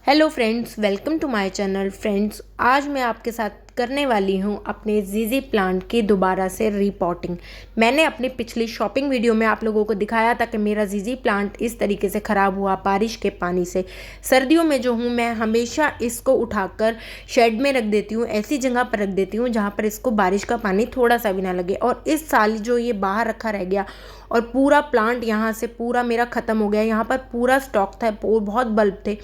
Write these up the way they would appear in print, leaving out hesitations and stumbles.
Hello friends, welcome to my channel. Friends, आज मैं आपके साथ करने वाली हूं अपने जीजी प्लांट की दोबारा से रिपॉटिंग। मैंने अपनी पिछली शॉपिंग वीडियो में आप लोगों को दिखाया था कि मेरा जीजी प्लांट इस तरीके से ख़राब हुआ बारिश के पानी से। सर्दियों में जो हूं मैं हमेशा इसको उठाकर शेड में रख देती हूँ, ऐसी जगह पर रख देती हूँ जहाँ पर इसको बारिश का पानी थोड़ा सा भी ना लगे। और इस साल जो ये बाहर रखा रह गया और पूरा प्लांट यहाँ से पूरा मेरा ख़त्म हो गया। यहाँ पर पूरा स्टॉक था, बहुत बल्ब थे।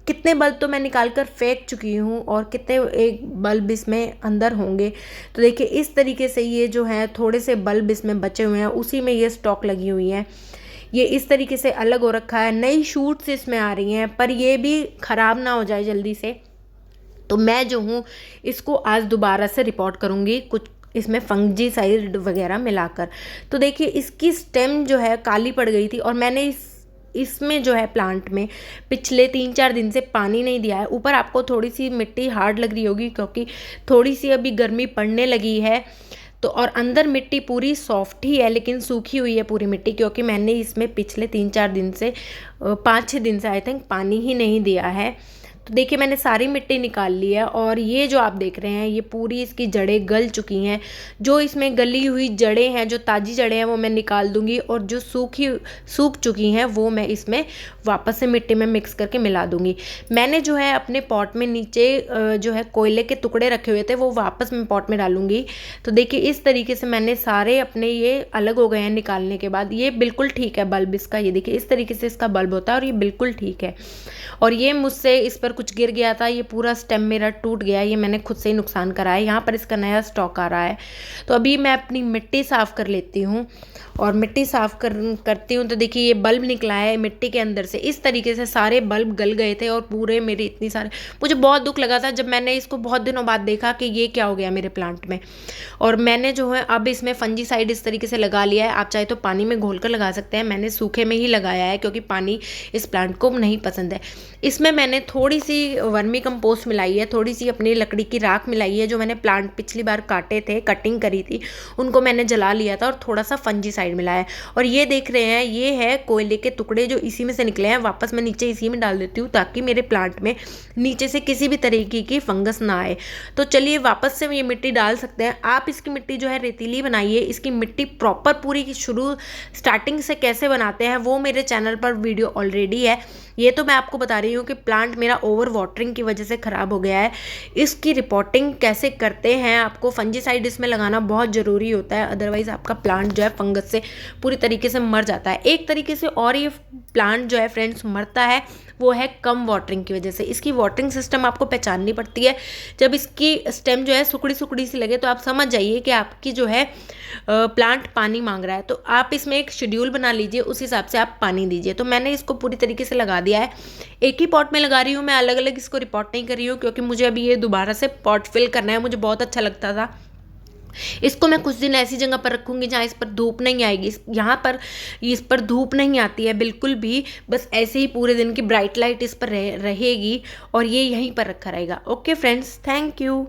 कितने बल्ब तो मैं निकाल कर फेंक चुकी हूँ और कितने एक बल्ब इसमें अंदर होंगे। तो देखिए इस तरीके से ये जो है थोड़े से बल्ब इसमें बचे हुए हैं, उसी में ये स्टॉक लगी हुई है। ये इस तरीके से अलग हो रखा है। नई शूट्स इसमें आ रही हैं, पर ये भी ख़राब ना हो जाए जल्दी से। तो मैं जो हूँ इसको आज दोबारा से रिपोर्ट करूँगी, कुछ इसमें फंजीसाइड वगैरह मिलाकर। तो देखिए इसकी स्टेम जो है काली पड़ गई थी और मैंने इसमें जो है प्लांट में पिछले 3-4 दिन से पानी नहीं दिया है। ऊपर आपको थोड़ी सी मिट्टी हार्ड लग रही होगी क्योंकि थोड़ी सी अभी गर्मी पड़ने लगी है। तो और अंदर मिट्टी पूरी सॉफ्ट ही है लेकिन सूखी हुई है पूरी मिट्टी, क्योंकि मैंने इसमें पिछले 3-4 दिन से 5-6 दिन से आई थिंक पानी ही नहीं दिया है। तो देखिए मैंने सारी मिट्टी निकाल ली है और ये जो आप देख रहे हैं ये पूरी इसकी जड़ें गल चुकी हैं। जो इसमें गली हुई जड़ें हैं, जो ताज़ी जड़ें हैं वो मैं निकाल दूंगी और जो सूख चुकी हैं वो मैं इसमें वापस से मिट्टी में मिक्स करके मिला दूंगी। मैंने जो है अपने पॉट में नीचे जो है कोयले के टुकड़े रखे हुए थे वो वापस मैं पॉट में डालूंगी। तो देखिए इस तरीके से मैंने सारे अपने ये अलग हो गए हैं निकालने के बाद। ये बिल्कुल ठीक है बल्ब इसका, ये देखिए इस तरीके से इसका बल्ब होता है और ये बिल्कुल ठीक है। और ये मुझसे इस पर कुछ गिर गया था, ये पूरा स्टेम मेरा टूट गया, ये मैंने खुद से ही नुकसान करा है। यहाँ पर इसका नया स्टॉक आ रहा है। तो अभी मैं अपनी मिट्टी साफ़ कर लेती हूँ और मिट्टी साफ़ करती हूँ। तो देखिए ये बल्ब निकला है मिट्टी के अंदर से। इस तरीके से सारे बल्ब गल गए थे और पूरे मेरे इतनी सारे, मुझे बहुत दुख लगा था जब मैंने इसको बहुत दिनों बाद देखा कि ये क्या हो गया मेरे प्लांट में। और मैंने जो है अब इसमें फंजीसाइड इस तरीके से लगा लिया है। आप चाहे तो पानी में घोल कर लगा सकते हैं, मैंने सूखे में ही लगाया है क्योंकि पानी इस प्लांट को नहीं पसंद है। इसमें मैंने थोड़ी सी वर्मी कंपोस्ट मिलाई है, थोड़ी सी अपनी लकड़ी की राख मिलाई है। जो मैंने प्लांट पिछली बार काटे थे, कटिंग करी थी, उनको मैंने जला लिया था और थोड़ा सा फंजीसाइड मिलाया है। और ये देख रहे हैं ये है कोयले के टुकड़े जो इसी में से निकले हैं, वापस मैं नीचे इसी में डाल देती हूँ ताकि मेरे प्लांट में नीचे से किसी भी तरीके की फंगस ना आए। तो चलिए वापस से ये मिट्टी डाल सकते हैं। आप इसकी मिट्टी जो है रेतीली बनाइए। इसकी मिट्टी प्रॉपर पूरी की शुरू स्टार्टिंग से कैसे बनाते हैं वो मेरे चैनल पर वीडियो ऑलरेडी है। ये तो मैं आपको बता रही हूँ कि प्लांट मेरा ओवर वाटरिंग की वजह से ख़राब हो गया है। इसकी रिपोर्टिंग कैसे करते हैं, आपको फंजीसाइड इसमें लगाना बहुत ज़रूरी होता है, अदरवाइज़ आपका प्लांट जो है फंगस से पूरी तरीके से मर जाता है। एक तरीके से और ये प्लांट जो है फ्रेंड्स मरता है वो है कम वाटरिंग की वजह से। इसकी वाटरिंग सिस्टम आपको पहचाननी पड़ती है। जब इसकी स्टेम जो है सुकड़ी सुकड़ी सी लगे तो आप समझ जाइए कि आपकी जो है प्लांट पानी मांग रहा है। तो आप इसमें एक शेड्यूल बना लीजिए, उस हिसाब से आप पानी दीजिए। तो मैंने इसको पूरी तरीके से लगा दिया है। एक ही पॉट में लगा रही हूँ मैं, अलग अलग इसको रिपोर्ट नहीं कर रही हूँ क्योंकि मुझे अभी ये दोबारा से पॉट फिल करना है। मुझे बहुत अच्छा लगता था। इसको मैं कुछ दिन ऐसी जगह पर रखूंगी जहाँ इस पर धूप नहीं आएगी। यहाँ पर इस पर धूप नहीं आती है बिल्कुल भी, बस ऐसे ही पूरे दिन की ब्राइट लाइट इस पर रहेगी और ये यहीं पर रखा रहेगा। Okay friends, thank you.